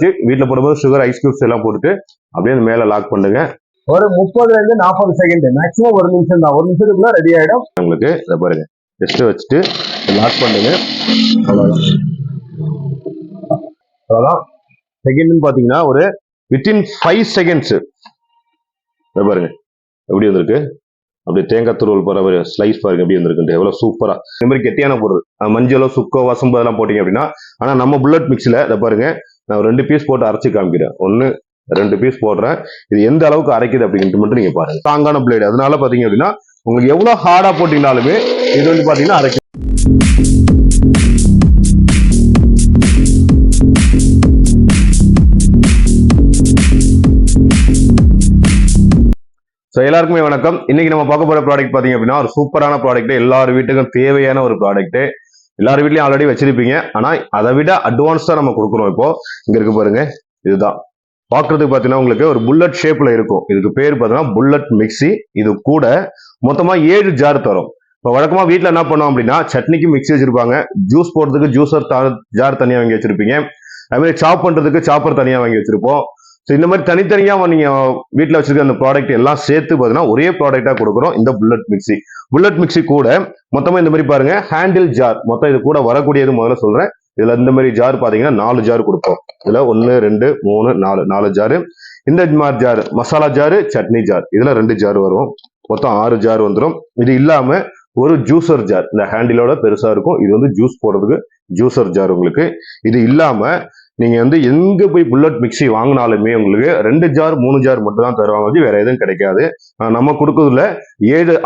வீட்டில் போடும்போது sugar ice cubes எல்லாம் போட்டுட்டு அப்படியே மேலே லாக் பண்ணுங்க. ஒரு 30 to 40 செகண்ட், மேக்ஸிமம் 1 நிமிஷம் தான். 1 நிமிஷத்துக்குள்ள ரெடி ஆயிடும் உங்களுக்கு. இதை பாருங்க, ஜஸ்ட் வச்சுட்டு லாக் பண்ணுங்க. அவ்வளோதான். செகண்ட்னு பார்த்தீங்கன்னா ஒரு வித்தின் 5 செகண்ட்ஸ். இதை பாருங்க எப்படி வந்திருக்கு. அப்படியே தேங்காய் துருவல் போற ஸ்லைஸ் பாருங்க எப்படி வந்திருக்கு, எவ்வளவு சூப்பரா. இந்த மாதிரி கெட்டியான பொருள் மஞ்சளோ சுக்கோ வசம்பு அதெல்லாம் போட்டீங்க அப்படின்னா. ஆனா நம்ம புல்லட் மிக்ஸில் இதை பாருங்க, நான் 2 பீஸ் போட்டு அரைச்சு காமிக்கிறேன். 1 2 பீஸ் போடுறேன். இது எந்த அளவுக்கு அரைக்குது அப்படின்ட்டு மட்டும் நீங்க பாருங்க. ஸ்ட்ராங்கான பிளேடு, அதனால பாத்தீங்க அப்படின்னா உங்களுக்கு எவ்வளவு ஹார்டா போட்டீங்கனாலுமே இது வந்து பாத்தீங்கன்னா அரைக்கும். எல்லாருக்குமே வணக்கம். இன்னைக்கு நம்ம பார்க்க போற ப்ராடக்ட் பாத்தீங்க அப்படின்னா ஒரு சூப்பரான ப்ராடக்ட், எல்லார் வீட்டுக்கும் தேவையான ஒரு ப்ராடக்ட். எல்லார் வீட்லயும் ஆல்ரெடி வச்சிருப்பீங்க, ஆனா அதை விட அட்வான்ஸ்டா நம்ம கொடுக்குறோம். இப்போ இங்க இருக்கு பாருங்க, இதுதான் பாக்குறதுக்கு பாத்தீங்கன்னா உங்களுக்கு ஒரு புல்லட் ஷேப்ல இருக்கும். இதுக்கு பேர் பாத்தீங்கன்னா புல்லட் மிக்ஸி. இது கூட மொத்தமா 7 ஜார் தரும். இப்போ வழக்கமா வீட்டுல என்ன பண்ணுவோம் அப்படின்னா, சட்னிக்கு மிக்ஸி வச்சிருப்பாங்க, ஜூஸ் போடுறதுக்கு ஜூஸர் ஜார் தனியா வாங்கி வச்சிருப்பீங்க, அது மாதிரி சாப் பண்றதுக்கு சாப்பர் தனியா வாங்கி வச்சிருப்போம். இந்த மாதிரி தனித்தனியா நீங்க வீட்டில் வச்சிருக்க அந்த ப்ராடக்ட் எல்லாம் சேர்த்து பார்த்தீங்கன்னா ஒரே ப்ராடக்டா கொடுக்குறோம் இந்த புல்லட் மிக்ஸி. புல்லட் மிக்ஸி கூட மொத்தமா இந்த மாதிரி பாருங்க ஹேண்டில் ஜார், மொத்தம் இது கூட வரக்கூடியது முதல்ல சொல்றேன். இதுல இந்த மாதிரி ஜார் பாத்தீங்கன்னா 4 ஜார் கொடுப்போம். இதுல 1 2 3 4 ஜாரு. இந்த மாதிரி ஜார் மசாலா ஜாரு, சட்னி ஜார், இதுல 2 ஜார் வரும். மொத்தம் 6 ஜார் வந்துடும். இது இல்லாம ஒரு ஜூசர் ஜார், இந்த ஹேண்டிலோட பெருசா இருக்கும். இது வந்து ஜூஸ் போடுறதுக்கு ஜூசர் ஜார் உங்களுக்கு. இது இல்லாம நீங்க வந்து எங்க போய் புல்லட் மிக்ஸி வாங்கினாலுமே உங்களுக்கு 2 ஜார் 3 ஜார் மட்டும் தான் தருவாங்க, வேற எதுவும் கிடைக்காது. நம்ம கொடுக்கறதுல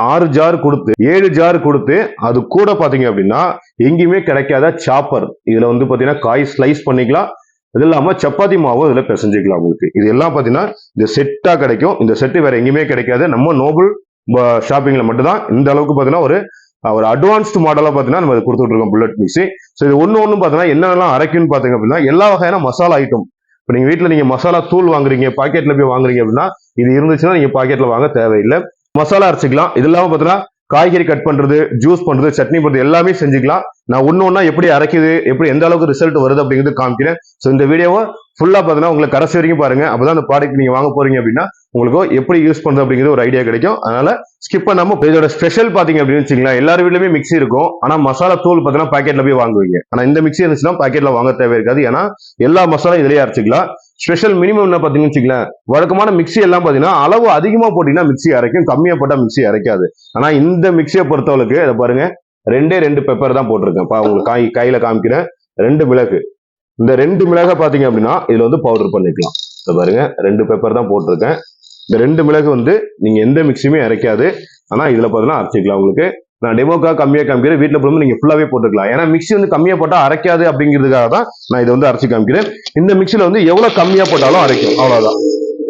6 ஜார் கொடுத்து 7 ஜார் கொடுத்து அது கூட பாத்தீங்க அப்படின்னா எங்கேயுமே கிடைக்காத சாப்பர். இதுல வந்து பாத்தீங்கன்னா காய் ஸ்லைஸ் பண்ணிக்கலாம். இது இல்லாம சப்பாத்தி மாவும் இதுல பிசைஞ்சிக்கலாம் உங்களுக்கு. இது எல்லாம் பாத்தீங்கன்னா இந்த செட்டா கிடைக்கும். இந்த செட்டு வேற எங்கேயுமே கிடைக்காது. நம்ம நோபல் ஷாப்பிங்ல மட்டும் தான் இந்த அளவுக்கு பாத்தீங்கன்னா ஒரு அட்வான்ஸ்டு மாடலா பாத்தீங்கன்னா நம்ம கொடுத்துட்டு இருக்கோம் புல்லட் மிக்ஸி. ஸோ இது ஒன்னு பாத்தீங்கன்னா என்னெல்லாம் அரைக்கும்னு பாத்தீங்க அப்படின்னா எல்லா வகையான மசாலா ஐட்டம். இப்போ நீங்க வீட்டுல நீங்க மசாலா தூள் வாங்குறீங்க, பாக்கெட்ல போய் வாங்குறீங்க அப்படின்னா இது இருந்துச்சுன்னா நீங்க பாக்கெட்ல வாங்க தேவையில்லை, மசாலா அரைச்சிக்கலாம். இது இல்லாம பாத்தீங்கன்னா காய்கறி கட் பண்றது, ஜூஸ் பண்றது, சட்னி பண்றது எல்லாமே செஞ்சுக்கலாம். நான் ஒன்னா எப்படி அரைக்குது, எப்படி எந்த அளவுக்கு ரிசல்ட் வருது அப்படிங்கிறது காமிக்கிறேன். ஸோ இந்த வீடியோவை ஃபுல்லா பாத்தீங்கன்னா உங்களுக்கு கடைசி வரைக்கும் பாருங்க. அப்பதான் அந்த ப்ராடக்ட் நீங்க வாங்க போறீங்க அப்படின்னா உங்களுக்கு எப்படி யூஸ் பண்றது அப்படிங்கிறது ஒரு ஐடியா கிடைக்கும். அதனால ஸ்கிப் பண்ணாம. இதோட ஸ்பெஷல் பாத்தீங்க அப்படின்னு வச்சுக்கலாம், எல்லார் வீட்லயுமே மிக்ஸி இருக்கும். ஆனா மசாலா தூள் பாத்தீங்கன்னா பாக்கெட்ல போய் வாங்குவீங்க. ஆனா இந்த மிக்ஸி இருந்துச்சுன்னா பாக்கெட்ல வாங்க தேவை இருக்காது, ஏன்னா எல்லா மசாலா இதுலயே அரைச்சிக்கலாம். ஸ்பெஷல் மினிமம் என்ன பாத்தீங்கன்னு வச்சுக்கலாம், வழக்கமான மிக்ஸி எல்லாம் பாத்தீங்கன்னா அளவு அதிகமா போட்டீங்கன்னா மிக்ஸி அரைக்கும், கம்மியா போட்டா மிக்ஸி அரைக்காது. ஆனா இந்த மிக்ஸியை பொறுத்தவரைக்கு இதை பாருங்க, 2 பெப்பர் தான் போட்டிருக்கேன். உங்களுக்கு கையில காமிக்கிறேன். 2 மிளகு. இந்த 2 மிளகை பாத்தீங்க அப்படின்னா இதுல வந்து பவுடர் பண்ணிக்கலாம். இதை பாருங்க, 2 பெப்பர் தான் போட்டிருக்கேன். இந்த 2 மிளகு வந்து நீங்க எந்த மிக்ஸியுமே அரைக்காது, ஆனா இதுல பாத்தீங்கன்னா அரைச்சிக்கலாம். உங்களுக்கு நான் டெமோக்காக கம்மியா காமிக்கிறேன், வீட்டுல போடும்போது நீங்க ஃபுல்லாவே போட்டுக்கலாம். ஏன்னா மிக்ஸி வந்து கம்மியா போட்டா அரைக்காது அப்படிங்கிறதுக்காக தான் நான் இதை வந்து அரைச்சி காமிக்கிறேன். இந்த மிக்ஸில வந்து எவ்வளவு கம்மியா போட்டாலும் அரைக்கும், அவ்வளவுதான்.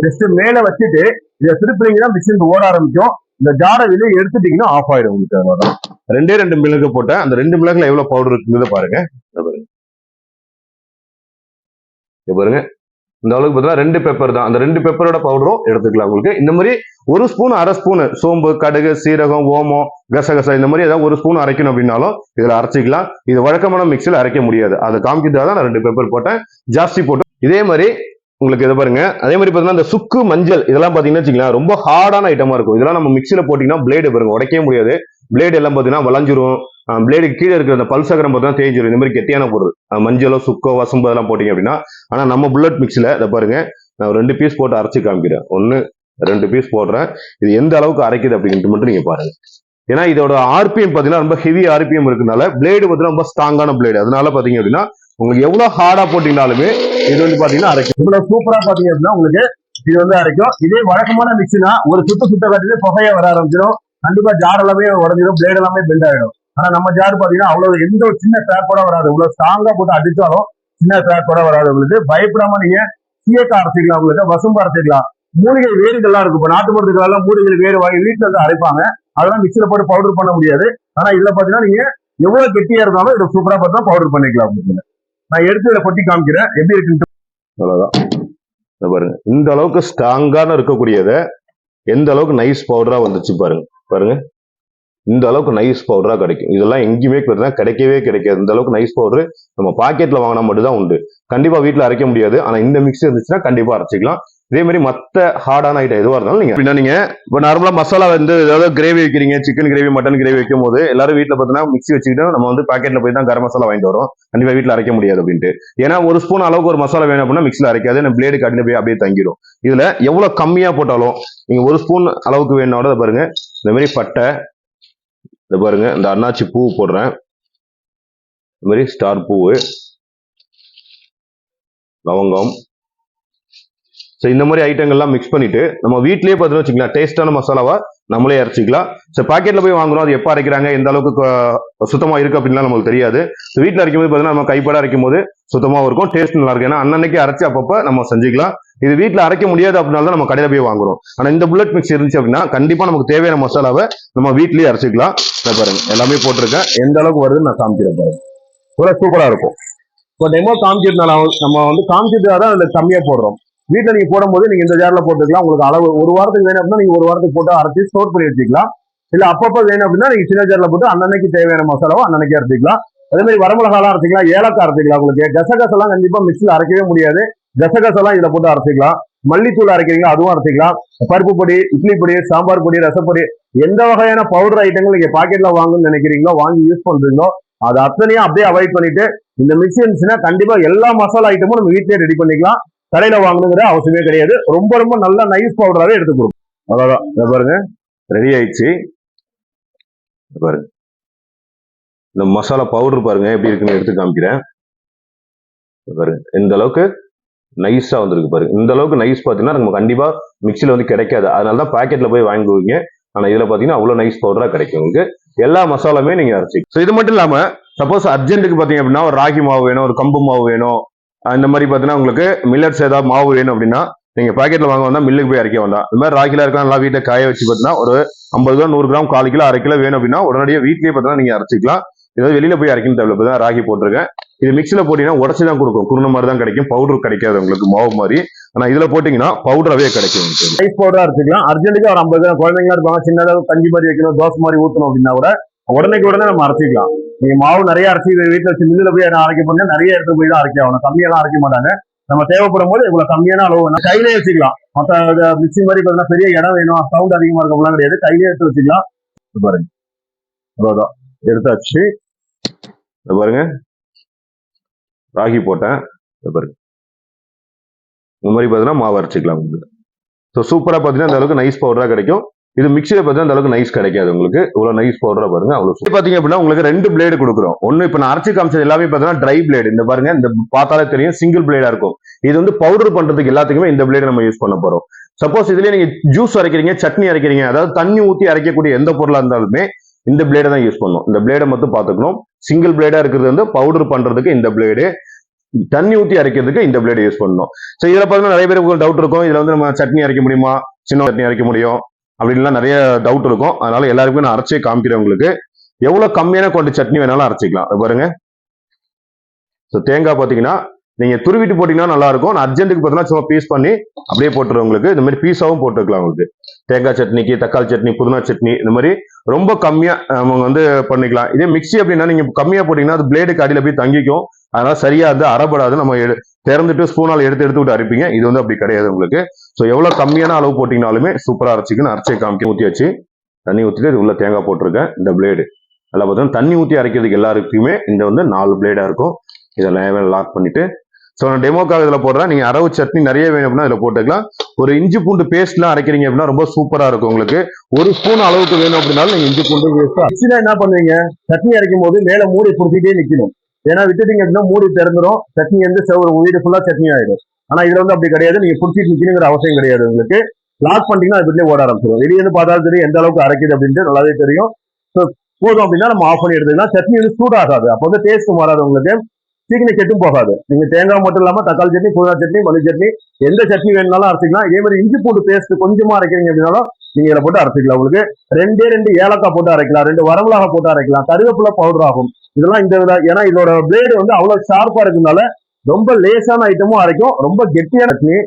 ஜஸ்ட் மேல வச்சுட்டு இதை திருப்பிங்கன்னா மிக்ஸி ஓட ஆரம்பிக்கும். இந்த ஜாரை வெளியே எடுத்துட்டீங்கன்னா ஆஃப் ஆயிடும் உங்களுக்கு. அவ்வளவுதான். 2 மிளகு போட்டேன். அந்த 2 மிளகுல எவ்வளவு பவுடர் இருக்குங்கிறத பாருங்க. பாருங்க, இந்த அளவுக்கு பார்த்தா 2 பெப்பர் தான். அந்த 2 பெப்பரோட பவுடரும் எடுத்துக்கலாம் உங்களுக்கு. இந்த மாதிரி 1 ஸ்பூன் 1/2 ஸ்பூன் சோம்பு, கடுகு, சீரகம், ஓமம், கசகசா இந்த மாதிரி ஏதாவது 1 ஸ்பூன் அரைக்கணும் அப்படின்னாலும் இதுல அரைச்சிக்கலாம். இது வழக்கமான மிக்ஸில் அரைக்க முடியாது, அதை காமிக்கிறதுக்காக தான் நான் 2 பெப்பர் போட்டேன், ஜாஸ்தி போட்டேன். இதே மாதிரி உங்களுக்கு இதை பாருங்க. அதே மாதிரி பார்த்தீங்கன்னா இந்த சுக்கு, மஞ்சள் இதெல்லாம் பாத்தீங்கன்னா வச்சுக்கலாம் ரொம்ப ஹார்டான ஐட்டமா இருக்கும். இதெல்லாம் நம்ம மிக்ஸில போட்டீங்கன்னா பிளேடு பாருங்க உடைக்கவே முடியாது. பிளேடு எல்லாம் பாத்தீங்கன்னா வளைஞ்சிரும். பிளேடுக்கு கீழே இருக்கிற அந்த பல்சகரம் பார்த்தா தேய்ஞ்சிரும். இந்த மாதிரி கெட்டியான பொருள் மஞ்சளோ சுக்கோ வசம்பு அதெல்லாம் போட்டீங்க அப்படின்னா. ஆனா நம்ம புல்லட் மிக்ஸில இதை பாருங்க, நான் 2 பீஸ் போட்டு அரைச்சு காமிக்கிறேன். 1 2 பீஸ் போடுறேன். இது எந்த அளவுக்கு அரைக்குது அப்படின்ட்டு மட்டும் நீங்க பாருங்க. ஏன்னா இதோட ஆர்பிஎம் பாத்தீங்கன்னா ரொம்ப ஹெவி ஆர்பிஎம் இருக்கனால பிளேடு பாத்தீங்கன்னா ரொம்ப ஸ்ட்ராங்கான பிளேடு. அதனால பாத்தீங்க அப்படின்னா உங்களுக்கு எவ்வளவு ஹார்டா போட்டீங்கனாலுமே இது வந்து பாத்தீங்கன்னா அரைக்கும். இவ்வளவு சூப்பரா பாத்தீங்க அப்படின்னா உங்களுக்கு இது வந்து அரைக்கும். இதே வழக்கமான மிக்ஸினா ஒரு சுத்த காட்டிலே புகைய வர ஆரம்பிச்சிடும். கண்டிப்பா ஜார் எல்லாமே உடஞ்சிடும், பிளேடு எல்லாமே பெண்ட் ஆயிடும். ஆனா நம்ம ஜார் பாத்தீங்கன்னா அவ்வளவு எந்த ஒரு சின்ன கிராக் கூட வராது. இவ்வளவு ஸ்ட்ராங்கா போட்டு அடிச்சாலும் சின்ன கிராக் கூட வராது உங்களுக்கு. பயப்படாம நீங்க சீயக்காய் அரைச்சிக்கலாம், உங்களுக்கு வசம்பு அரைச்சிக்கலாம். மூலிகை வேர்கள்லாம் இருக்கும். இப்போ நாட்டு மருந்துகள் மூலிகை வேறு வாங்கி வீட்டுல இருந்து அரைப்பாங்க, அதெல்லாம் மிக்ஸில போட்டு பவுடர் பண்ண முடியாது. ஆனா இதுல பாத்தீங்கன்னா நீங்க எவ்வளவு கெட்டியா இருந்தாலும் இதை சூப்பரா பார்த்தா பவுடர் பண்ணிக்கலாம் அப்படின்னு. நான் எடுத்து இதை கொட்டி காமிக்கிறேன் எப்படி இருக்குன்னு. அவ்வளவுதான். பாருங்க, இந்த அளவுக்கு ஸ்ட்ராங்கான இருக்கக்கூடியதை எந்த அளவுக்கு நைஸ் பவுடரா வந்துச்சு பாருங்க. பாருங்க, இந்த அளவுக்கு நைஸ் பவுடரா கிடைக்கும். இதெல்லாம் எங்கேயுமே பார்த்தீங்கன்னா கிடைக்கவே கிடைக்காது. இந்த அளவுக்கு நைஸ் பவுடர் நம்ம பாக்கெட்ல வாங்கினா மட்டும் தான் உண்டு. கண்டிப்பா வீட்ல அரைக்க முடியாது. ஆனா இந்த மிக்ஸி இருந்துச்சுன்னா கண்டிப்பா அரைச்சிக்கலாம். இதே மாதிரி மத்த ஹார்டான ஐட்டம் எதுவா இருந்தாலும் நீங்க அப்படின்னா நீங்க இப்போ நார்மலா மசாலா வந்து ஏதாவது கிரேவி வைக்கிறீங்க, சிக்கன் கிரேவி, மட்டன் கிரேவி வைக்கும் போது எல்லாரும் வீட்ல பார்த்தீங்கன்னா மிக்ஸி வச்சுக்கிட்டு நம்ம வந்து பாக்கெட்ல போய் தான் கரம் மசாலா வாங்கிட்டு வரோம். கண்டிப்பா வீட்ல அரைக்க முடியாது அப்படின்ட்டு. ஏன்னா ஒரு ஸ்பூன் அளவுக்கு ஒரு மசாலா வேணும் அப்படின்னா மிக்ஸில அரைக்காது. நம்ம பிளேடு கட்டில போய் அப்படியே தங்கிடும். இதுல எவ்வளவு கம்மியா போட்டாலும் நீங்க ஒரு ஸ்பூன் அளவுக்கு வேணும்னா பாருங்க, இந்த மாதிரி பட்டை, இந்த பாருங்க இந்த அன்னாச்சி பூ போடுறேன், இந்த மாதிரி ஸ்டார் பூவு, லவங்கம். ஸோ இந்த மாதிரி ஐட்டங்கள்லாம் மிக்ஸ் பண்ணிட்டு நம்ம வீட்லயே பார்த்தீங்கன்னா வச்சுக்கலாம் டேஸ்டான மசாலாவா நம்மளே அரைச்சிக்கலாம். ஸோ பாக்கெட்ல போய் வாங்குறோம், அது எப்போ அரைக்கிறாங்க, எந்த அளவுக்கு சுத்தமா இருக்கு அப்படின்லாம் நமக்கு தெரியாது. ஸோ வீட்டில் அரைக்கும் போது பார்த்தீங்கன்னா நம்ம கைப்பட அரைக்கும் போது சுத்தமாக இருக்கும், டேஸ்ட் நல்லா இருக்கும். ஏன்னா அன்னன்னைக்கு அரைச்சி அப்பப்போ நம்ம செஞ்சுக்கலாம். இது வீட்டில் அரைக்க முடியாது அப்படின்னால தான் நம்ம கடையில் போய் வாங்குறோம். ஆனால் இந்த புல்லட் மிக்ஸ் இருந்துச்சு அப்படின்னா கண்டிப்பா நமக்கு தேவையான மசாலாவை நம்ம வீட்லயே அரைச்சிக்கலாம். பாருங்க எல்லாமே போட்டிருக்கேன், எந்த அளவுக்கு வருதுன்னு நான் காமிக்கிறேன் பாருங்க. இவ்வளோ சூப்பரா இருக்கும். இப்போ டெமோ காமிக்கிறதுனால நம்ம வந்து காமிக்கிறதுக்காக தான் அதில் கம்மியாக போடுறோம். வீட்டில் நீங்க போடும்போது நீங்க இந்த ஜார்ல போட்டுக்கலாம். உங்களுக்கு அளவு ஒரு வாரத்துக்கு வேணும் அப்படின்னா நீங்க ஒரு வாரத்துக்கு போட்டு அரைச்சி ஸ்டோர் பண்ணி வச்சுக்கலாம். இல்ல அப்பப்போ வேணும் அப்படின்னா நீங்க சின்ன ஜார்ல போட்டு அன்னன்னைக்கு தேவையான மசாலாவோ அன்னன்னைக்கு அரைச்சிக்கலாம். அதே மாதிரி வரமிளகாலாம் அரைச்சிக்கலாம், ஏலக்காய் அரைச்சிக்கலாம். உங்களுக்கு கசகசெல்லாம் கண்டிப்பா மிக்ஸில் அரைக்கவே முடியாது. கசகசெல்லாம் இதுல போட்டு அரைச்சிக்கலாம். மல்லித்தூள் அரைக்கிறீங்க அதுவும் அரைச்சிக்கலாம். பருப்பு பொடி, இட்லி பொடி, சாம்பார் பொடி, ரசப்பொடி, எந்த வகையான பவுடர் ஐட்டங்கள் நீங்க பாக்கெட்ல வாங்கணும்னு நினைக்கிறீங்களோ வாங்கி யூஸ் பண்றீங்களோ அது அத்தனையும் அப்படியே அவாய்ட் பண்ணிட்டு இந்த மிக்ஸி இருந்துச்சுன்னா கண்டிப்பா எல்லா மசாலா ஐட்டமும் நம்ம வீட்லயே ரெடி பண்ணிக்கலாம். கடையில வாங்கணுங்கிற அவசியமே கிடையாது. ரொம்ப ரொம்ப நல்ல நைஸ் பவுடராகவே எடுத்து கொடுக்கும். அவ்வளவுதான். இதை பாருங்க ரெடி ஆயிடுச்சு. பாருங்க இந்த மசாலா பவுடர் பாருங்க எப்படி இருக்குன்னு எடுத்து காமிக்கிறேன். பாருங்க இந்த அளவுக்கு நைஸா வந்திருக்கு பாருங்க. இந்த அளவுக்கு நைஸ் பாத்தீங்கன்னா நம்ம கண்டிப்பா மிக்சில வந்து கிடைக்காது. அதனாலதான் பாக்கெட்ல போய் வாங்குவீங்க. ஆனா இதுல பாத்தீங்கன்னா அவ்வளவு நைஸ் பவுடரா கிடைக்கும். உங்களுக்கு எல்லா மசாலாமே நீங்க அரைச்சி. இது மட்டும் இல்லாம சப்போஸ் அர்ஜென்ட்டுக்கு பாத்தீங்க அப்படின்னா ஒரு ராகி மாவு வேணும், ஒரு கம்பு மாவு வேணும், இந்த மாதிரி பாத்தீங்கன்னா உங்களுக்கு மில்லட்ஸ் ஏதாவது மாவு வேணும் அப்படின்னா நீங்க பாக்கெட்ல வாங்க வந்தா மில்லுக்கு போய் அரைக்க வேண்டாம். இந்த மாதிரி ராகில இருக்கலாம் நல்லா வீட்டை காய வச்சு பாத்தீங்கன்னா ஒரு 50 கிராம் 100 கிராம் 1/4 கிலோ 1/2 கிலோ வேணும் அப்படின்னா உடனடியாக வீட்லயே பாத்தீங்கன்னா நீங்க அரைச்சிக்கலாம். ஏதாவது வெளியில போய் அரைக்கணும் தேவையில்ல. ராகி போட்டிருக்கேன். இது மிக்சில போட்டீங்கன்னா உடச்சி தான் கொடுக்கும், குருணை மாதிரி தான் கிடைக்கும், பவுடர் கிடைக்காது உங்களுக்கு மாவு மாதிரி. ஆனா இதுல போட்டீங்கன்னா பவுடராவே கிடைக்கும். ரைஸ் பவுடரா அரைச்சிக்கலாம். அர்ஜென்ட்டுக்கு ஒரு 50 கிராம் குழந்தைங்களா இருப்பாங்க, சின்னதாக கஞ்சி மாதிரி வைக்கணும், தோசை மாதிரி ஊற்றணும் அப்படின்னா கூட உடனே நம்ம அரைச்சிக்கலாம். நீங்க மாவு நிறைய அரைச்சி வீட்டில் வச்சு மில்லுல போய் அரைக்க போனா நிறைய இடத்துல போய் தான் அரைக்க ஆகணும். கம்மியெல்லாம் அரைக்க மாட்டாங்க. நம்ம தேவைப்படும் போது இவ்வளவு கம்மியான அளவு கையிலே வச்சுக்கலாம். மற்ற மிக்சி மாதிரி பார்த்தீங்கன்னா பெரிய இடம் வேணும், சவுண்ட் அதிகமா இருக்கலாம் கிடையாது, கையிலே எடுத்து வச்சுக்கலாம். பாருங்க அவ்வளவுதான் எடுத்தாச்சு. பாருங்க ராகி போட்டேன். பாருங்க இந்த மாதிரி பார்த்தீங்கன்னா மாவு அரைச்சிக்கலாம் உங்களுக்கு. ஸோ சூப்பரா பார்த்தீங்கன்னா அந்த அளவுக்கு நைஸ் பவுடரா கிடைக்கும். இது மிக்சியில பார்த்தீங்கன்னா அந்த அளவுக்கு நைஸ் கிடைக்காது உங்களுக்கு. இவ்வளவு நைஸ் பவுடரா பாருங்க. அவ்வளவு பாத்தீங்க அப்படின்னா உங்களுக்கு 2 பிளேடு கொடுக்குறோம். ஒன்னு இப்ப நான் அரைச்சி காமிச்சது எல்லாமே பார்த்தீங்கன்னா ட்ரை பிளேடு. இந்த பாருங்க இந்த பார்த்தாலே தெரியும் சிங்கிள் பிளேடா இருக்கும். இது வந்து பவுடர் பண்றதுக்கு எல்லாத்துக்குமே இந்த பிளேடு நம்ம யூஸ் பண்ண போறோம். சப்போஸ் இதுலயே நீங்க ஜூஸ் அரைக்கிறீங்க, சட்னி அரைக்கிறீங்க, அதாவது தண்ணி ஊத்தி அரைக்கக்கூடிய எந்த பொருளா இருந்தாலுமே இந்த பிளேடை தான் யூஸ் பண்ணணும். இந்த பிளேடை மட்டும் பார்த்துக்கணும். சிங்கிள் பிளேடா இருக்கிறது வந்து பவுடர் பண்றதுக்கு இந்த பிளேடு, தண்ணி ஊத்தி அரைக்கிறதுக்கு இந்த பிளேடு யூஸ் பண்ணணும். ஸோ இதுல பார்த்தீங்கன்னா நிறைய பேருக்கு டவுட் இருக்கும், இதுல வந்து நம்ம சட்னி அரைக்க முடியுமா, சின்ன சட்னி அரைக்க முடியும் அப்படின்லாம் நிறைய டவுட் இருக்கும். அதனால எல்லாருக்குமே நான் அரைச்சே காமிக்கிறேன் உங்களுக்கு. எவ்வளவு கம்மியான குவான்டிட்டி சட்னி வேணாலும் அரைச்சிக்கலாம். பாருங்க ஸோ தேங்காய் பார்த்தீங்கன்னா நீங்க துருவிட்டு போட்டீங்கன்னா நல்லா இருக்கும். நான் அர்ஜென்ட்டுக்கு பார்த்தீங்கன்னா சும்மா பீஸ் பண்ணி அப்படியே போட்டுருவோம். உங்களுக்கு இந்த மாதிரி பீஸாவும் போட்டுக்கலாம். உங்களுக்கு தேங்காய் சட்னிக்கு, தக்காளி சட்னி, புதினா சட்னி, இந்த மாதிரி ரொம்ப கம்மியா நம்ம வந்து பண்ணிக்கலாம். இதே மிக்சி அப்படின்னா நீங்க கம்மியா போட்டீங்கன்னா அது பிளேடுக்கு அடியில போய் தங்கிக்கும். அதனால சரியா வந்து அரைப்படாது. நம்ம திறந்துட்டு ஸ்பூனால் எடுத்து விட்டு அரைப்பீங்க. இது வந்து அப்படி கிடையாது உங்களுக்கு. ஸோ எவ்வளவு கம்மியான அளவு போட்டீங்கனாலுமே சூப்பரா அரைச்சிக்கணும். அரைச்சி காமிக்க ஊற்றி வச்சு தண்ணி ஊற்றிட்டு இது உள்ள தேங்காய் போட்டிருக்கேன். இந்த பிளேடு நல்லா பார்த்தீங்கன்னா தண்ணி ஊற்றி அரைக்கிறதுக்கு எல்லாருக்குமே இந்த வந்து 4 பிளேடா இருக்கும். இதெல்லாம் லாக் பண்ணிட்டு ஸோ நான் டெமோக்காக இதில் போடுறேன். நீங்க அரவு சட்னி நிறைய வேணும் அப்படின்னா இதில் போட்டுக்கலாம். ஒரு இஞ்சி பூண்டு பேஸ்ட்லாம் அரைக்கிறீங்க அப்படின்னா ரொம்ப சூப்பரா இருக்கும் உங்களுக்கு. 1 ஸ்பூன் அளவுக்கு வேணும் அப்படின்னாலும் நீங்க இஞ்சி பூண்டு பேஸ்ட் என்ன பண்ணுவீங்க, சட்னி அரைக்கும் போது மேல மூடி புடிச்சிட்டே நிக்கணும். ஏன்னா விட்டுட்டீங்க அப்படின்னா மூடி திறந்துடும், சட்னி வந்து வீடு ஃபுல்லா சட்னி ஆயிடும். ஆனா இதுல வந்து அப்படி கிடையாது. நீங்க புடிச்சிட்டு நிக்கணுங்கிற அவசியம் கிடையாது. உங்களுக்கு லாக் பண்ணிட்டீங்கன்னா அது வீட்டிலே ஓட ஆரம்பிச்சிடும். வெளியே இருந்து பார்த்தாலும் தெரியும் எந்த அளவுக்கு அரைக்குது அப்படின்ட்டு நல்லாவே தெரியும். ஸோ போதும் அப்படின்னா நம்ம ஆஃப் பண்ணி எடுத்துக்கலாம். சட்னி வந்து சூடாகாது, அப்போ வந்து டேஸ்ட் மாறாது, உங்களுக்கு சீக்கிரம் கெட்டும் போகாது. நீங்க தேங்காய் மட்டும் இல்லாம தக்காளி சட்னி, புதினா சட்னி, மல்லி சட்னி, எந்த சட்னி வேணும்னாலும் அரைச்சிக்கலாம். இதே மாதிரி இஞ்சி பூண்டு பேஸ்ட் கொஞ்சமா அரைக்கிறீங்க அப்படின்னாலும் நீங்க இதில் போட்டு அரைச்சிக்கலாம். உங்களுக்கு 2 ஏலக்காய் போட்டு அரைக்கலாம், 2 வரமிளகா போட்டு அரைக்கலாம், கருவேப்பிலை பவுடர் ஆகும். இதெல்லாம் இந்த வித, ஏன்னா இதோட பிளேடு வந்து அவ்வளவு ஷார்ப்பா இருக்கிறதுனால ரொம்ப லேசான ஐட்டமும் அரைக்கும். ரொம்ப கெட்டியான சட்னி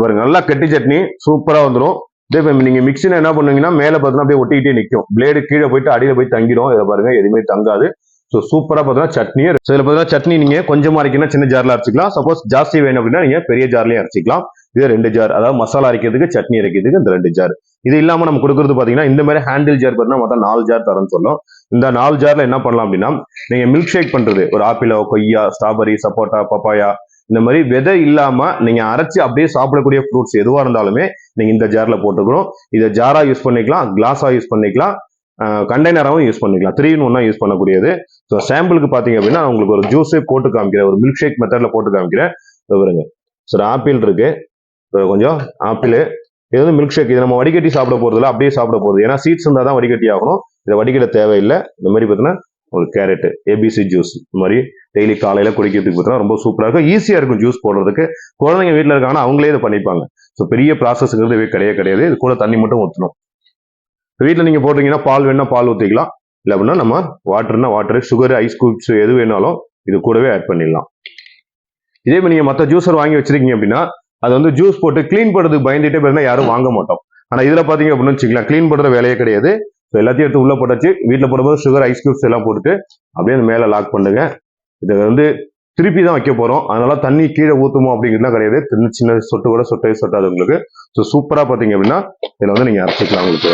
பாருங்க, நல்லா கெட்டி சட்னி சூப்பரா வந்துடும். இதே இப்போ நீங்க மிக்சில என்ன பண்ணுவீங்கன்னா மேல பார்த்தீங்கன்னா அப்படியே ஒட்டிக்கிட்டே நிற்கும், பிளேடு கீழே போயிட்டு அடியில போய் தங்கிடும். இதை பாருங்க எதுவுமே தங்காது. ஸோ சூப்பரா பார்த்தீங்கன்னா சட்னி. ஸோ இதில் பார்த்தீங்கன்னா சட்னி நீங்க கொஞ்சமா அரைக்கணும் சின்ன ஜார்ல அரைச்சிக்கலாம். சப்போஸ் ஜாஸ்தி வேணும் அப்படின்னா நீங்க பெரிய ஜார்லயே அரைச்சிக்கலாம். இது 2 ஜார், அதாவது மசாலா அரைக்கிறதுக்கு சட்னி அரைக்கிறதுக்கு இந்த 2 ஜார். இது இல்லாம நம்ம கொடுக்குறது பாத்தீங்கன்னா இந்த மாதிரி ஹேண்டில் ஜார் பார்த்தீங்கன்னா மொத்தம் 4 ஜார் தரேன்னு சொல்லும். இந்த 4 ஜார்ல என்ன பண்ணலாம் அப்படின்னா நீங்க மில்க் ஷேக் பண்றது, ஒரு ஆப்பிளோ கொய்யா ஸ்ட்ராபெரி சப்போட்டா பப்பாயா இந்த மாதிரி விதை இல்லாம நீங்க அரைச்சு அப்படியே சாப்பிடக்கூடிய ஃப்ரூட்ஸ் எதுவா இருந்தாலுமே நீங்க இந்த ஜார்ல போட்டுக்கணும். இதை ஜாரா யூஸ் பண்ணிக்கலாம், கிளாஸா யூஸ் பண்ணிக்கலாம், கண்டெய்னராகவும் யூஸ் பண்ணிக்கலாம். 3 in 1 யூஸ் பண்ணக்கூடியது. ஸோ சாம்பிளுக்கு பாத்தீங்க அப்படின்னா உங்களுக்கு ஒரு ஜூஸே போட்டு காமிக்கிறேன், ஒரு மில்க் ஷேக் மெத்தட்ல போட்டு காமிக்கிறேன். வருங்க. ஸோ ஆப்பிள் இருக்கு, கொஞ்சம் ஆப்பிள். இது வந்து மில்க் ஷேக். இது நம்ம வடிகட்டி சாப்பிட போறதுல அப்படியே சாப்பிட போகுது, ஏன்னா சீட்ஸ் இருந்தால் தான் வடிகட்டி ஆகணும். இதை வடிகட்ட தேவையில்லை. இந்த மாதிரி பார்த்தீங்கன்னா ஒரு கேரட் ஏபிசி ஜூஸ் இந்த மாதிரி டெய்லி காலையில குடிக்கிறதுக்கு பார்த்தீங்கன்னா ரொம்ப சூப்பராக இருக்கும், ஈஸியா இருக்கும் ஜூஸ் போடுறதுக்கு. குழந்தைங்க வீட்டில் இருக்காங்கன்னா அவங்களே இதை பண்ணிப்பாங்க. ஸோ பெரிய ப்ராசஸ்ங்கிறது கிடையாது. இது கூட தண்ணி மட்டும் ஊற்றணும். வீட்டில் நீங்க போட்டீங்கன்னா பால் வேணா பால் ஊற்றிக்கலாம், இல்லை அப்படின்னா நம்ம வாட்டர்னா வாட்டர், சுகர், ஐஸ் கியூப்ஸ் எது வேணாலும் இது கூடவே ஆட் பண்ணிடலாம். இதே மாதிரி நீங்க மற்ற ஜூஸர் வாங்கி வச்சிருக்கீங்க அப்படின்னா அது வந்து ஜூஸ் போட்டு கிளீன் பண்ணுறதுக்கு பயந்துட்டே போயிருந்தா யாரும் வாங்க மாட்டோம். ஆனா இதுல பாத்தீங்க அப்படின்னு வச்சுக்கலாம், கிளீன் பண்ற வேலையே கிடையாது. எல்லாத்தையும் எடுத்து உள்ள போட்டாச்சு. வீட்டில் போடும்போது சுகர் ஐஸ் கியூப்ஸ் எல்லாம் போட்டுட்டு அப்படியே அந்த மேல லாக் பண்ணுங்க. இதை வந்து திருப்பி தான் வைக்க போறோம், அதனால தண்ணி கீழே ஊத்துமோ அப்படிங்கிறதுலாம் கிடையாது. சின்ன சின்ன சொட்டு கூட சொட்டாது உங்களுக்கு. ஸோ சூப்பரா பாத்தீங்க அப்படின்னா இதுல வந்து நீங்க அரைச்சிக்கலாம். உங்களுக்கு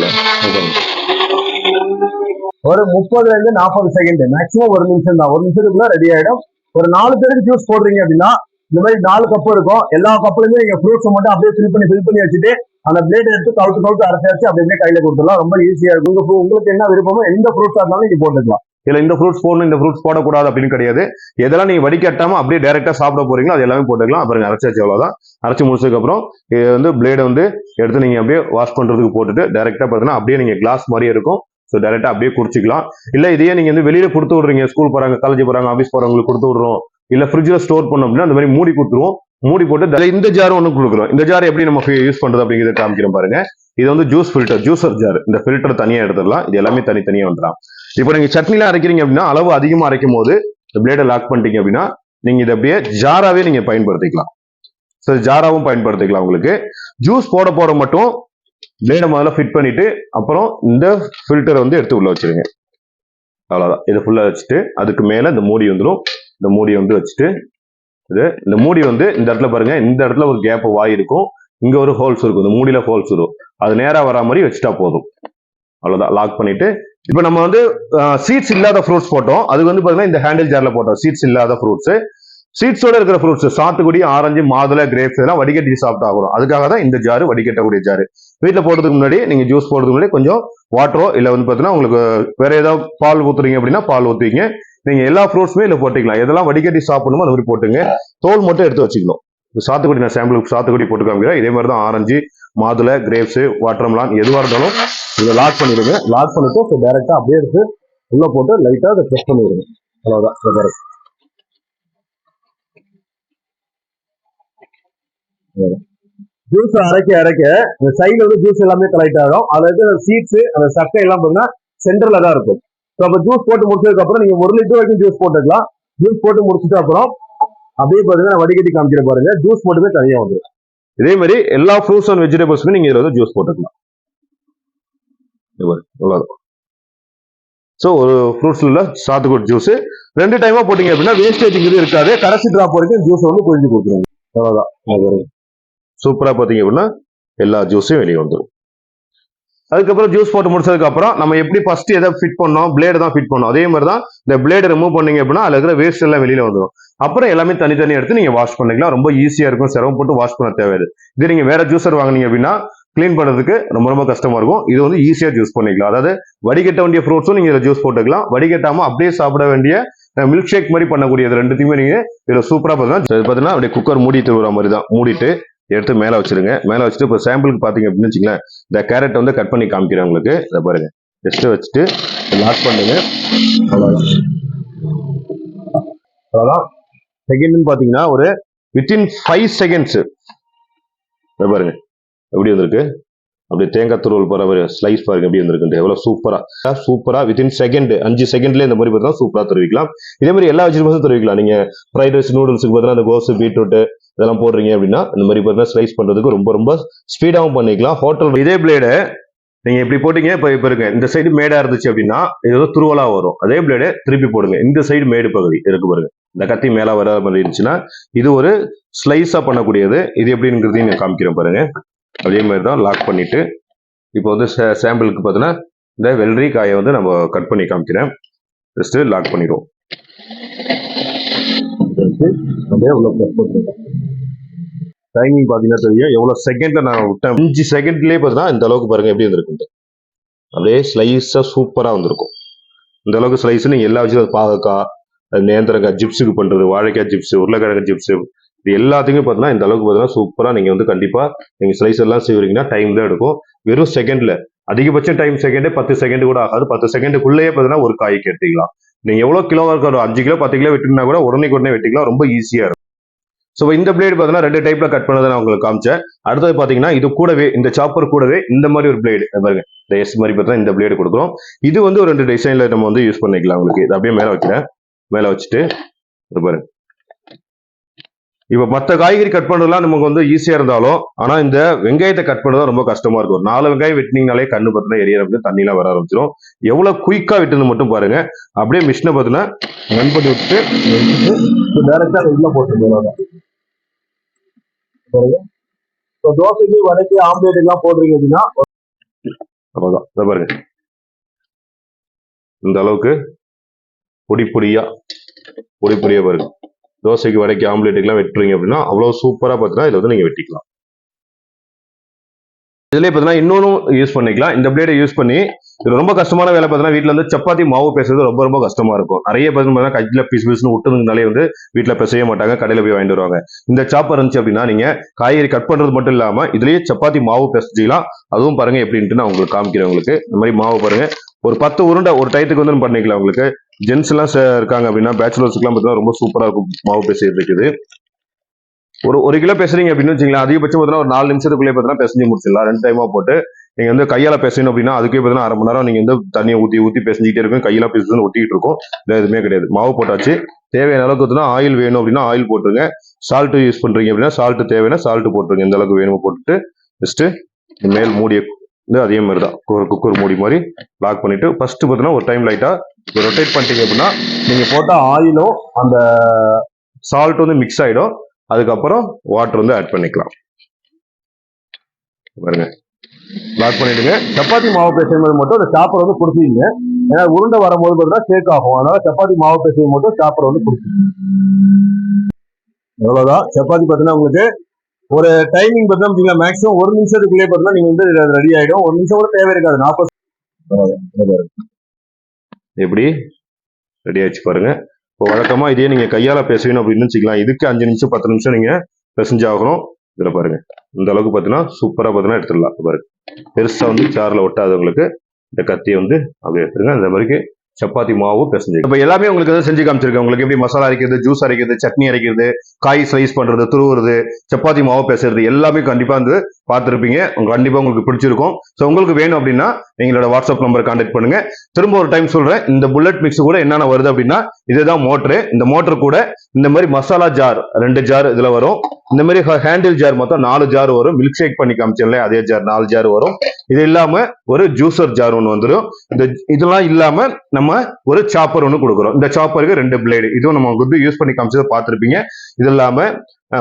ஒரு 30 to 40 செகண்ட், மேக்ஸிமம் 1 நிமிஷம் தான். 1 நிமிஷத்துக்குள்ள ரெடி ஆயிடும். ஒரு 4 பேருக்கு ஜூஸ் போடுறீங்க அப்படின்னா இந்த மாதிரி 4 கப் இருக்கும். எல்லா கப்லயுமே நீங்க ஃப்ரூட்ஸ் மட்டும் அப்படியே ஃபில் பண்ணி வச்சுட்டு அந்த பிளேட் எடுத்து கவுத்து அரைச்சாச்சு அப்படியே கையில கொடுத்துடலாம். ரொம்ப ஈஸியா இருக்கும். உங்களுக்கு என்ன விருப்பமோ எந்த ஃப்ரூட்ஸா இருந்தாலும் நீங்க போட்டுக்கலாம். இல்ல இந்த ஃப்ரூட்ஸ் போடணும் இந்த ஃப்ரூட்ஸ் போடக்கூடாது அப்படின்னு கிடையாது. எதெல்லாம் நீங்க வடிகட்டாம அப்படியே டைரக்டா சாப்பிட போறீங்களோ அது எல்லாமே போட்டுக்கலாம். அப்புறம் அரைச்சாச்சு, அவ்வளவுதான். அரைச்சு முடிச்சதுக்கு அப்புறம் இது வந்து பிளேடை வந்து எடுத்து நீங்க அப்படியே வாஷ் பண்றதுக்கு போட்டுட்டு டைரக்டா பாத்தீங்கன்னா அப்படியே நீங்க கிளாஸ் மாதிரி இருக்கும். ஸோ டைரக்டா அப்படியே குடிச்சிக்கலாம். இல்ல இதையே நீங்க வந்து வெளியில கொடுத்து விடுறீங்க, ஸ்கூல் போறாங்க, காலேஜ் போறாங்க, ஆஃபீஸ் போறவங்களுக்கு கொடுத்து விடுறோம், இல்ல ஃப்ரிட்ஜ்ல ஸ்டோர் பண்ணோம் அப்படின்னா அந்த மாதிரி மூடி கொடுத்துருவோம். மூடி போட்டு இந்த ஜார் ஒன்று கொடுக்குறோம். இந்த ஜார் எப்படி நம்ம யூஸ் பண்றது அப்படிங்கிறத காமிக்கிறோம் பாருங்க. இது வந்து ஜூஸ் ஃபில்டர், ஜூசர் ஜார். இந்த ஃபில்டர் தனியா எடுத்துடலாம். இது எல்லாமே தனித்தனியா வந்துடலாம். இப்போ நீங்க சட்னிலாம் அரைக்கிறீங்க அப்படின்னா அளவு அதிகமா அரைக்கும் போது இந்த பிளேடை லாக் பண்ணிட்டீங்க அப்படின்னா நீங்க இதை அப்படியே ஜாராவே நீங்க பயன்படுத்திக்கலாம். ஸோ ஜாராவும் பயன்படுத்திக்கலாம். உங்களுக்கு ஜூஸ் போட மட்டும் பிளேடை முதல்ல ஃபிட் பண்ணிட்டு அப்புறம் இந்த ஃபில்டரை வந்து எடுத்து உள்ள வச்சிருங்க. அவ்வளவுதான். இதை ஃபுல்லா வச்சுட்டு அதுக்கு மேல இந்த மூடி வந்துடும். இந்த மூடி வந்து வச்சுட்டு இந்த மூடி வந்து இந்த இடத்துல பாருங்க, இந்த இடத்துல ஒரு கேப் வாய் இருக்கும், இங்க ஒரு ஹோல்ஸ் இருக்கும், இந்த மூடியில ஹோல்ஸ் இருக்கும். அது நேரா வரா மாதிரி வச்சுட்டா போதும். அவ்வளவுதான். லாக் பண்ணிட்டு இப்ப நம்ம வந்து சீட்ஸ் இல்லாத ஃப்ரூட்ஸ் போட்டோம். அது வந்து பாத்தீங்கன்னா இந்த ஹேண்டில் ஜார்ல போட்டோம் சீட்ஸ் இல்லாத ஃப்ரூட்ஸ். சீட்ஸோட இருக்கிற ஃப்ரூட்ஸ் சாத்துக்குடி, ஆரஞ்சு, மாதுளை, கிரேப்ஸ் எல்லாம் வடிகட்டி சாப்பிட்டு ஆகணும். அதுக்காக தான் இந்த ஜாரு வடிகட்டக்கூடிய ஜாரு. வீட்டில் போடுறதுக்கு முன்னாடி நீங்க ஜூஸ் போடுறதுக்கு முன்னாடி கொஞ்சம் வாட்டரோ இல்ல வந்து பாத்தீங்கன்னா உங்களுக்கு வேற ஏதாவது பால் ஊத்துறீங்க அப்படின்னா பால் ஊத்துவீங்க. நீங்க எல்லா ஃப்ரூட்ஸுமே இல்ல போட்டுக்கலாம். எதெல்லாம் வடிகட்டி சாப்பிடணுமோ அந்த மாதிரி போட்டுங்க. தோல் மட்டும் எடுத்து வச்சுக்கணும். சாத்துக்குடி நான் சாம்பிளுக்கு சாத்துக்குடி போட்டு காமிக்கிறேன். இதே மாதிரி தான் ஆரஞ்சு, மாதுளை, கிரேப்ஸ், வாட்டர்மெலான் எதுவா இருந்தாலும் இதை லாக் பண்ணிடுங்க. லாக் பண்ணிட்டு டைரக்டா அப்படியே எடுத்து உள்ள போட்டு லைட்டா அதை ப்ரெஸ் பண்ணிடுங்க. அவ்வளவுதான். ஜூஸ் அரைக்க இந்த சைடுல வந்து ஜூஸ் எல்லாமே கலெக்ட் ஆகும். அதுல இருக்கிற சீட்ஸ் அந்த சக்கை எல்லாம் பார்த்தீங்கன்னா சென்டர்ல தான் இருக்கும். ஸோ அப்போ ஜூஸ் போட்டு முடிச்சதுக்கு அப்புறம் நீங்க 1 லிட்டர் வரைக்கும் ஜூஸ் போட்டுக்கலாம். ஜூஸ் போட்டு முடிச்சுட்டு அப்புறம் அப்படியே பாத்தீங்கன்னா வடிகட்டி காமிக்கிற பாருங்க, ஜூஸ் மட்டுமே தனியா வந்துடும். இதே மாதிரி எல்லா ஃப்ரூட்ஸ் அண்ட் வெஜிடபிள்ஸ்மே நீங்க இதுல வந்து ஜூஸ் போட்டுக்கலாம். ஸோ ஒரு ஃப்ரூட்ஸ்ல சாத்துக்குடி ஜூஸ் 2 டைமா போட்டீங்க அப்படின்னா வேஸ்டேஜ்ங்கிறது இருக்காது. கடைசி டிராப் வரைக்கும் ஜூஸ் வந்து புரிஞ்சு கொடுத்துருங்க. அவ்வளவுதான். சூப்பரா பாத்தீங்க அப்படின்னா எல்லா ஜூஸும் வெளியே வந்துடும். அதுக்கப்புறம் ஜூஸ் போட்டு முடிச்சதுக்கு அப்புறம் நம்ம எப்படி ஃபர்ஸ்ட் எதை ஃபிட் பண்ணோம், பிளேடு தான் ஃபிட் பண்ணோம். அதே மாதிரி தான் இந்த பிளேடு ரிமூவ் பண்ணீங்க அப்படின்னா அதுல இருக்கிற வேஸ்ட் எல்லாம் வெளியில வந்துடும். அப்புறம் எல்லாமே தனித்தனி எடுத்து நீங்க வாஷ் பண்ணிக்கலாம். ரொம்ப ஈஸியா இருக்கும், சிரமப்பட்டு வாஷ் பண்ண தேவையில்லை. இது நீங்க வேற ஜூஸர் வாங்கினீங்க அப்படின்னா கிளீன் பண்றதுக்கு ரொம்ப கஷ்டமா இருக்கும். இது வந்து ஈஸியா ஜூஸ் பண்ணிக்கலாம். அதாவது வடிகட்ட வேண்டிய ஃப்ரூட்ஸும் நீங்க இதில் ஜூஸ் போட்டுக்கலாம், வடிகட்டாம அப்படியே சாப்பிட வேண்டிய மில்க் ஷேக் மாதிரி பண்ணக்கூடியது ரெண்டுத்தையுமே நீங்க இதுல சூப்பரா பார்த்தீங்கன்னா அப்படியே குக்கர் மூடி தருவற மாதிரி தான் மூடிட்டு எடுத்து மேல வச்சிருங்க. மேல வச்சுட்டு இப்போ சாம்பிளுக்கு பாத்தீங்க அப்படின்னு வச்சுங்களேன், இந்த கேரட் வந்து கட் பண்ணி காமிக்கிறேன் உங்களுக்கு. இதை பாருங்க, ஜஸ்ட் வச்சுட்டு லாக் பண்ணுங்க. அவ்வளவுதான். செகண்ட் பாத்தீங்கன்னா ஒரு வித்தின் 5 செகண்ட்ஸ் பாருங்க எப்படி வந்திருக்கு. அப்படியே தேங்காய் துருவல் போற ஸ்லைஸ் பாருங்க எப்படி இருந்திருக்கு, எவ்வளவு சூப்பரா வித்தின் செகண்ட் 5 செகண்ட்ல இந்த மாதிரி பார்த்தா சூப்பரா தருவிக்கலாம். இதே மாதிரி எல்லா வெஜிடபிள்ஸும் தருவிக்கலாம். நீங்க ஃப்ரைட் ரைஸ் நூடுல்ஸுக்கு பார்த்தா அந்த கோஸ் பீட்ரூட் இதெல்லாம் போடுறீங்க அப்படின்னா இந்த மாதிரி பார்த்தா ஸ்லைஸ் பண்றதுக்கு ரொம்ப ஸ்பீடாகவும் பண்ணிக்கலாம். ஹோட்டல் இதே பிளேடு நீங்க இப்படி போட்டீங்க, இப்ப இருங்க இந்த சைடு மேடா இருந்துச்சு அப்படின்னா இது வந்து துருவலா வரும். அதே பிளேடு திருப்பி போடுங்க, இந்த சைடு மேடு பகுதி இருக்கு பாருங்க, இந்த கத்தி மேல வர மாதிரி இருந்துச்சுன்னா இது ஒரு ஸ்லைஸா பண்ணக்கூடியது. இது எப்படிங்கிறதையும் நான் காமிக்கிறேன் பாருங்க. அதே மாதிரி தான் லாக் பண்ணிட்டு இப்போ வந்து சாம்பிளுக்கு பார்த்தீங்கன்னா இந்த வெள்ளரி காயை வந்து நம்ம கட் பண்ணி காமிக்கிறேன். ஜஸ்ட் லாக் பண்ணிடுவோம். அப்படியே உள்ள ப்ரெஸ் பண்ணுங்க. டைமிங் பார்த்தீங்கன்னா தெரியும் எவ்வளவு செகண்ட்ல நான் விட்டேன். 5 செகண்ட்லேயே பார்த்தீங்கன்னா இந்த அளவுக்கு பாருங்க எப்படி இருந்திருக்கு. அப்படியே ஸ்லைஸா சூப்பரா வந்திருக்கும். இந்த அளவுக்கு ஸ்லைஸ் நீங்க எல்லா வச்சு பாகக்காய், நேந்திரக்காய் ஜிப்ஸுக்கு பண்றது, வாழைக்காய் ஜிப்ஸ், உருளைக்கிழங்கு ஜிப்ஸ், இது எல்லாத்துக்குமே பார்த்தீங்கன்னா இந்த அளவுக்கு பார்த்தீங்கன்னா சூப்பரா நீங்க வந்து கண்டிப்பா நீங்க ஸ்லைஸ் எல்லாம் செய்வீங்கன்னா டைம் தான் எடுக்கும். வெறும் செகண்ட்ல அதிகபட்சம் டைம் செகண்டே 10 செகண்ட் கூட ஆகாது. 10 செகண்டுக்குள்ளேயே பார்த்தீங்கன்னா ஒரு காய்க்கு எடுத்துக்கலாம். நீங்க எவ்வளவு கிலோவா இருக்க 5 கிலோ 10 கிலோ வெட்டினா கூட உடனே வெட்டிக்கலாம். ரொம்ப ஈஸியா இருக்கும். ஸோ இந்த பிளேடு பார்த்தீங்கன்னா 2 டைப்ல கட் பண்ணதை நான் உங்களுக்கு காமிச்சேன். அடுத்தது பார்த்தீங்கன்னா இது கூடவே இந்த சாப்பர் கூடவே இந்த மாதிரி ஒரு பிளேடு பாருங்க, இந்த எஸ் மாதிரி பார்த்தீங்கன்னா இந்த பிளேடு கொடுக்குறோம். இது வந்து ஒரு 2 டிசைன்ல நம்ம வந்து யூஸ் பண்ணிக்கலாம். உங்களுக்கு இது அப்படியே மேல வைக்கிறேன். மேல வச்சுட்டு பாருங்க. இப்ப மற்ற காய்கறி கட் பண்றதுலாம் நமக்கு வந்து ஈஸியா இருந்தாலும் ஆனா இந்த வெங்காயத்தை கட் பண்றது ரொம்ப கஷ்டமா இருக்கும். 4 வெங்காயம் வெட்டினீங்கனாலே கண்ணு பார்த்தீங்கன்னா எரியறது, தண்ணி எல்லாம் வர ஆரம்பிச்சிடும். எவ்வளவு குயிக்கா வெட்டுன்னு மட்டும் பாருங்க. அப்படியே மிஷினை பார்த்தீங்கன்னா ரன் பண்ணி விட்டுட்டு டைரக்டா உள்ள போட்டுருங்க. தோசைக்கு வடைக்கு ஆம்லேட் எல்லாம் போடுறீங்க அப்படின்னா அவ்வளவுதான். பாருங்க இந்த அளவுக்கு பொடியா பாருங்க. தோசைக்கு வடைக்கு ஆம்லேட்டுக்கெல்லாம் வெட்டுறீங்க அப்படின்னா அவ்வளவு சூப்பரா பார்த்தீங்கன்னா இதை வந்து நீங்க வெட்டிக்கலாம். இதுல பார்த்தீங்கன்னா இன்னொன்னும் யூஸ் பண்ணிக்கலாம். இந்த பிளேடை யூஸ் பண்ணி இது ரொம்ப கஷ்டமான வேலை பார்த்தீங்கன்னா வீட்டுல வந்து சப்பாத்தி மாவு பேசுறது ரொம்ப கஷ்டமா இருக்கும். நிறைய பார்த்தீங்கன்னா கையில பீஸ் விட்டுறதுனாலே வந்து வீட்டுல பேசவே மாட்டாங்க, கடையில போய் வாங்கிட்டு வருவாங்க. இந்த சாப்பர் இருந்துச்சு அப்படின்னா நீங்க காய்கறி கட் பண்றது மட்டும் இல்லாம இதுலயே சப்பாத்தி மாவு பேசிக்கலாம். அதுவும் பாருங்க எப்படின்ட்டு நான் உங்களுக்கு காமிக்கிறேன். உங்களுக்கு இந்த மாதிரி மாவு பாருங்க ஒரு 10 உருண்டை ஒரு டயத்துக்கு வந்து பண்ணிக்கலாம். உங்களுக்கு ஜென்ஸ் எல்லாம் இருக்காங்க அப்படின்னா பேச்சுலர்ஸ்க்கு எல்லாம் பார்த்தீங்கன்னா ரொம்ப சூப்பரா இருக்கும் மாவு பேசுறதுக்கு. ஒரு கிலோ பேசுறீங்க அப்படின்னு வச்சுக்கலாம், அதிகபட்சம் பார்த்தீங்கன்னா ஒரு 4 நிமிஷத்துக்குள்ளே பார்த்தீங்கன்னா பேசஞ்சு முடிச்சிடலாம். 2 டைமா போட்டு நீங்க வந்து கையால பேசணும் அப்படின்னா அதுக்கே பார்த்தீங்கன்னா அரை மணி நேரம் நீங்க வந்து தண்ணியை ஊத்தி பேசிக்கிட்டே இருக்கும். கையெல்லாம் பேசுன்னு ஒட்டிக்கிட்டு இருக்கும். எதுவுமே கிடையாது. மாவு போட்டாச்சு. தேவையான அளவுக்கு ஆயில் வேணும் அப்படின்னா ஆயில் போட்டுருங்க. சால்ட் யூஸ் பண்றீங்க அப்படின்னா சால்ட் தேவைன்னா சால்ட் போட்டுருங்க. எந்த அளவுக்கு வேணுமோ போட்டுட்டு ஜஸ்ட் மேல் மூடிய அதே மாதிரி தான் ஒரு குக்கர் மூடி மாதிரி லாக் பண்ணிட்டு ஃபர்ஸ்ட் பார்த்தீங்கன்னா ஒரு டைம் லைட்டா ரொட்டேட் பண்ணிட்டீங்க அப்படின்னா நீங்க போட்ட ஆயிலும் அந்த சால்ட் வந்து மிக்ஸ் ஆயிடும். அதுக்கப்புறம் வாட்டர் வந்து ஆட் பண்ணிக்கலாம். பாருங்க லாக் பண்ணிடுங்க. சப்பாத்தி மாவு பேசும்போது மட்டும் அந்த சாப்பர் வந்து கொடுத்தீங்க. ஏன்னா உருண்டை வரும்போது பார்த்தீங்கன்னா ஷேக் ஆகும். அதனால சப்பாத்தி மாவு பேசும் மட்டும் சாப்பர் வந்து கொடுத்தீங்க. அவ்வளவுதான். சப்பாத்தி பார்த்தீங்கன்னா உங்களுக்கு ஒரு டைமிங் பார்த்தீங்கன்னா மேக்ஸிமம் 1 நிமிஷத்துக்குள்ளே பார்த்தீங்கன்னா நீங்க வந்து ரெடி ஆயிடும். 1 நிமிஷம் கூட தேவை இருக்காது. 40 எப்படி ரெடி ஆயிடுச்சு பாருங்க. இப்போ வழக்கமா இதே நீங்க கையால பேசணும் அப்படின்னு வச்சுக்கலாம். இதுக்கு 5 நிமிஷம் 10 நிமிஷம் நீங்க பேசஞ்சாகணும். இதுல பாருங்க இந்த அளவுக்கு பார்த்தீங்கன்னா சூப்பரா பார்த்தீங்கன்னா எடுத்துடலாம். பாருங்க பெருசா வந்து சார்ல ஒட்டாது. உங்களுக்கு இந்த கத்தியை வந்து அப்படியே எடுத்துருங்க. இந்த மாதிரி சப்பாத்தி மாவு பிசைஞ்சு இப்போ எல்லாமே உங்களுக்கு வந்து செஞ்சு காமிச்சிருக்கேன். உங்களுக்கு எப்படி மசாலா அரைக்கிறது, ஜூஸ் அரைக்கிறது, சட்னி அரைக்கிறது, காய் ஸ்லைஸ் பண்றது, துருவுறது, சப்பாத்தி மாவு பேசுறது எல்லாமே கண்டிப்பா வந்து பார்த்துருப்பீங்க. கண்டிப்பா உங்களுக்கு பிடிச்சிருக்கும். ஸோ உங்களுக்கு வேணும் அப்படின்னா எங்களோட வாட்ஸ்அப் நம்பர் கான்டாக்ட் பண்ணுங்க. திரும்ப ஒரு டைம் சொல்றேன், இந்த புல்லட் மிக்ஸ் கூட என்னென்ன வருது அப்படின்னா இதுதான் மோட்டரு. இந்த மோட்டர் கூட இந்த மாதிரி மசாலா ஜார் 2 ஜார் இதுல வரும். இந்த மாதிரி ஹேண்டில் ஜார் மொத்தம் 4 ஜார் வரும். மில்க் ஷேக் பண்ணி காமிச்சல அதே ஜார் 4 ஜார் வரும். இது இல்லாம ஒரு ஜூசர் ஜார் ஒன்று வந்துடும். இதெல்லாம் இல்லாம நம்ம ஒரு சாப்பர் ஒன்று கொடுக்குறோம். இந்த சாப்பருக்கு 2 பிளேடு, இதுவும் நம்ம வந்து யூஸ் பண்ணி காமிச்சதை பார்த்துருப்பீங்க. இது இல்லாம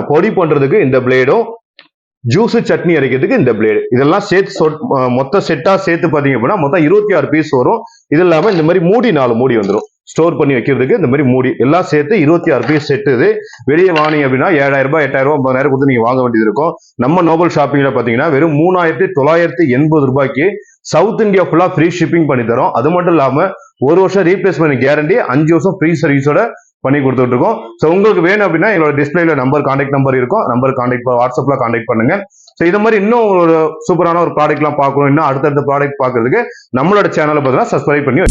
பொடி பண்றதுக்கு இந்த பிளேடும், ஜூஸ் சட்னி அரைக்கிறதுக்கு இந்த பிளேடு, இதெல்லாம் சேர்த்து மொத்த செட்டா சேர்த்து பாத்தீங்க அப்படின்னா மொத்தம் 26 பீஸ் வரும். இது இல்லாம இந்த மாதிரி மூடி 4 மூடி வந்துடும். ஸ்டோர் பண்ணி வைக்கிறதுக்கு இந்த மாதிரி மூடி எல்லாம் சேர்த்து 26 பீஸ் செட். இது வெளியே வாங்கினீங்க அப்படின்னா 7000 ரூபாய் 8000 ரூபாய் 50,000 கொடுத்து நீங்க வாங்க வேண்டியது இருக்கும். நம்ம நோபல் ஷாப்பிங்ல பாத்தீங்கன்னா வெறும் 3980 ரூபாய்க்கு சவுத் இந்தியா ஃபுல்லா ஃப்ரீ ஷிப்பிங் பண்ணி தரோம். அது மட்டும் இல்லாம 1 வருஷம் ரீப்ளேஸ்மெண்ட் கேரண்டி, 5 வருஷம் ஃப்ரீ சர்வீஸோட பண்ணி கொடுத்துட்டு இருக்கோம். ஸோ உங்களுக்கு வேணும் அப்படின்னா எங்களோட டிஸ்பிளேல கான்டாக்ட் நம்பர் இருக்கும். நம்பர் வாட்ஸ்அப்ல கான்டாக்ட் பண்ணுங்க. ஸோ இது மாதிரி இன்னும் ஒரு சூப்பரான ஒரு ப்ராடக்ட் எல்லாம் பார்க்கணும், இன்னும் அடுத்தடுத்த ப்ராடக்ட் பார்க்கறதுக்கு நம்மளோட சேனலை பார்த்தீங்கன்னா சப்ஸ்கிரைப் பண்ணி